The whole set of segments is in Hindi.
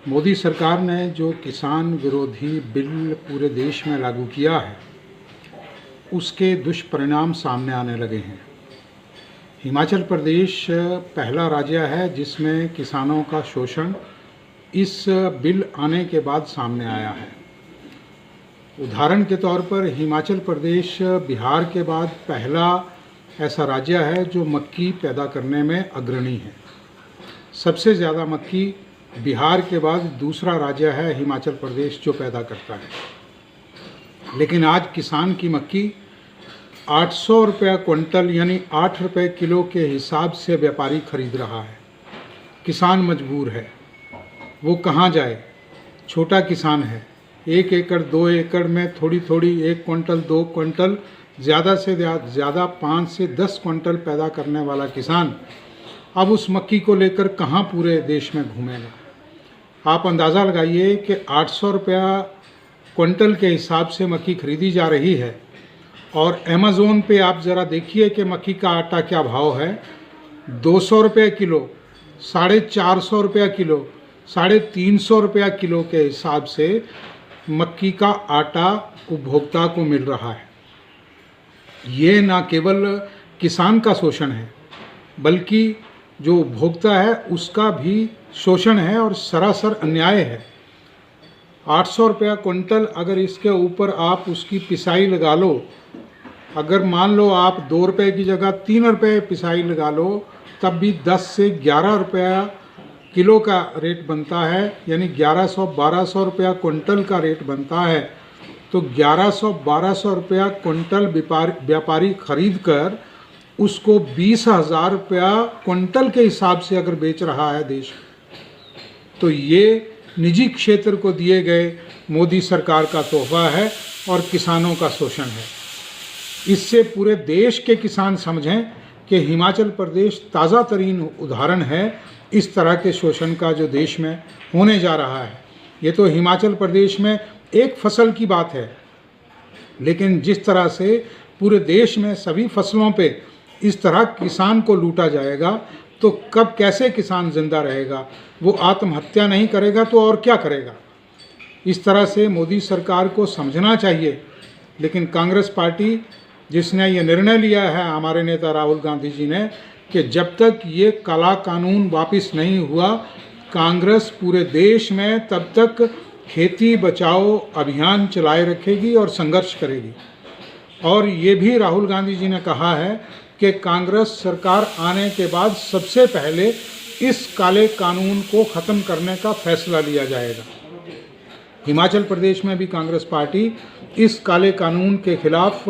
मोदी सरकार ने जो किसान विरोधी बिल पूरे देश में लागू किया है, उसके दुष्परिणाम सामने आने लगे हैं। हिमाचल प्रदेश पहला राज्य है जिसमें किसानों का शोषण इस बिल आने के बाद सामने आया है। उदाहरण के तौर पर हिमाचल प्रदेश बिहार के बाद पहला ऐसा राज्य है जो मक्की पैदा करने में अग्रणी है। सबसे ज़्यादा मक्की बिहार के बाद दूसरा राज्य है हिमाचल प्रदेश जो पैदा करता है। लेकिन आज किसान की मक्की 800 रुपये क्विंटल यानी 8 रुपये किलो के हिसाब से व्यापारी खरीद रहा है। किसान मजबूर है, वो कहाँ जाए? छोटा किसान है, 1 एकड़ 2 एकड़ में थोड़ी थोड़ी 1 क्विंटल 2 क्विंटल ज़्यादा से ज़्यादा 5 से 10 क्विंटल पैदा करने वाला किसान अब उस मक्की को लेकर कहाँ पूरे देश में घूमेगा? आप अंदाज़ा लगाइए कि 800 रुपया क्विंटल के हिसाब से मक्की खरीदी जा रही है और अमेज़ोन पे आप ज़रा देखिए कि मक्की का आटा क्या भाव है। 200 रुपये किलो, 450 रुपया किलो, 350 रुपया किलो के हिसाब से मक्की का आटा उपभोक्ता को मिल रहा है। ये ना केवल किसान का शोषण है बल्कि जो उपभोक्ता है उसका भी शोषण है और सरासर अन्याय है। 800 रुपया क्विंटल, अगर इसके ऊपर आप उसकी पिसाई लगा लो, अगर मान लो आप 2 रुपये की जगह 3 रुपये पिसाई लगा लो, तब भी 10 से 11 रुपया किलो का रेट बनता है, यानी 1100-1200 रुपया क्विंटल का रेट बनता है। तो 1100-1200 रुपया क्विंटल व्यापारी खरीद कर उसको 20,000 रुपया क्विंटल के हिसाब से अगर बेच रहा है देश, तो ये निजी क्षेत्र को दिए गए मोदी सरकार का तोहफा है और किसानों का शोषण है। इससे पूरे देश के किसान समझें कि हिमाचल प्रदेश ताज़ा तरीन उदाहरण है इस तरह के शोषण का जो देश में होने जा रहा है। ये तो हिमाचल प्रदेश में एक फसल की बात है, लेकिन जिस तरह से पूरे देश में सभी फसलों पे इस तरह किसान को लूटा जाएगा तो कब कैसे किसान जिंदा रहेगा? वो आत्महत्या नहीं करेगा तो और क्या करेगा? इस तरह से मोदी सरकार को समझना चाहिए। लेकिन कांग्रेस पार्टी जिसने ये निर्णय लिया है, हमारे नेता राहुल गांधी जी ने, कि जब तक ये काला कानून वापस नहीं हुआ, कांग्रेस पूरे देश में तब तक खेती बचाओ अभियान चलाए रखेगी और संघर्ष करेगी। और ये भी राहुल गांधी जी ने कहा है कि कांग्रेस सरकार आने के बाद सबसे पहले इस काले कानून को ख़त्म करने का फैसला लिया जाएगा। हिमाचल प्रदेश में भी कांग्रेस पार्टी इस काले कानून के खिलाफ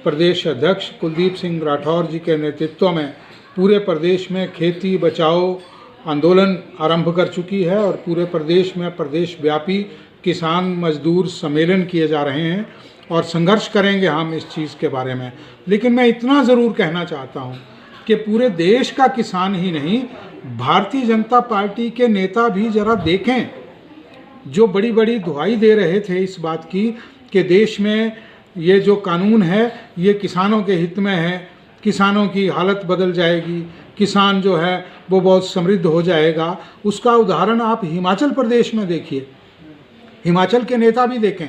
प्रदेश अध्यक्ष कुलदीप सिंह राठौर जी के नेतृत्व में पूरे प्रदेश में खेती बचाओ आंदोलन आरंभ कर चुकी है और पूरे प्रदेश में प्रदेश व्यापी किसान मजदूर सम्मेलन किए जा रहे हैं और संघर्ष करेंगे हम इस चीज़ के बारे में। लेकिन मैं इतना ज़रूर कहना चाहता हूँ कि पूरे देश का किसान ही नहीं, भारतीय जनता पार्टी के नेता भी ज़रा देखें, जो बड़ी बड़ी दुहाई दे रहे थे इस बात की कि देश में ये जो कानून है ये किसानों के हित में है, किसानों की हालत बदल जाएगी, किसान जो है वो बहुत समृद्ध हो जाएगा। उसका उदाहरण आप हिमाचल प्रदेश में देखिए, हिमाचल के नेता भी देखें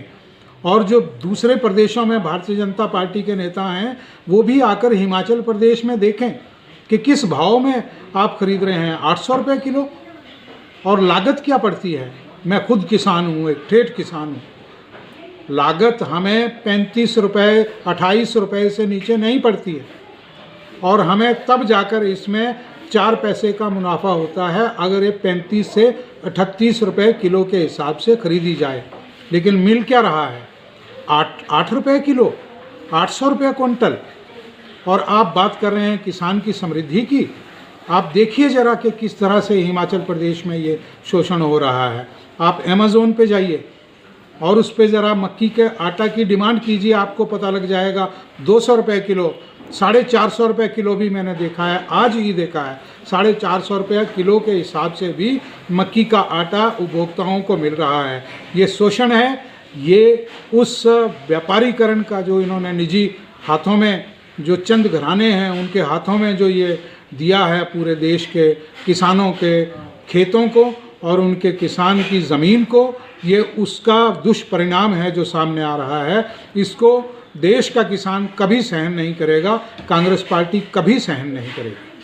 और जो दूसरे प्रदेशों में भारतीय जनता पार्टी के नेता हैं वो भी आकर हिमाचल प्रदेश में देखें कि किस भाव में आप खरीद रहे हैं। 800 रुपये किलो, और लागत क्या पड़ती है? मैं खुद किसान हूँ, एक ठेठ किसान हूँ। लागत हमें 35 रुपये 28 रुपये से नीचे नहीं पड़ती है और हमें तब जाकर इसमें 4 पैसे का मुनाफा होता है अगर ये 35 से 38 रुपये किलो के हिसाब से खरीदी जाए। लेकिन मिल क्या रहा है? 8 रुपये किलो, 800 रुपये क्विंटल। और आप बात कर रहे हैं किसान की समृद्धि की। आप देखिए ज़रा कि किस तरह से हिमाचल प्रदेश में ये शोषण हो रहा है। आप अमेज़ोन पे जाइए और उस पर ज़रा मक्की के आटा की डिमांड कीजिए, आपको पता लग जाएगा 200 रुपये किलो, 450 रुपये किलो भी मैंने देखा है, आज ही देखा है। 450 रुपये किलो के हिसाब से भी मक्की का आटा उपभोक्ताओं को मिल रहा है। ये शोषण है, ये उस व्यापारीकरण का जो इन्होंने निजी हाथों में, जो चंद घराने हैं उनके हाथों में जो ये दिया है पूरे देश के किसानों के खेतों को, और उनके किसान की ज़मीन को, ये उसका दुष्परिणाम है जो सामने आ रहा है। इसको देश का किसान कभी सहन नहीं करेगा, कांग्रेस पार्टी कभी सहन नहीं करेगी।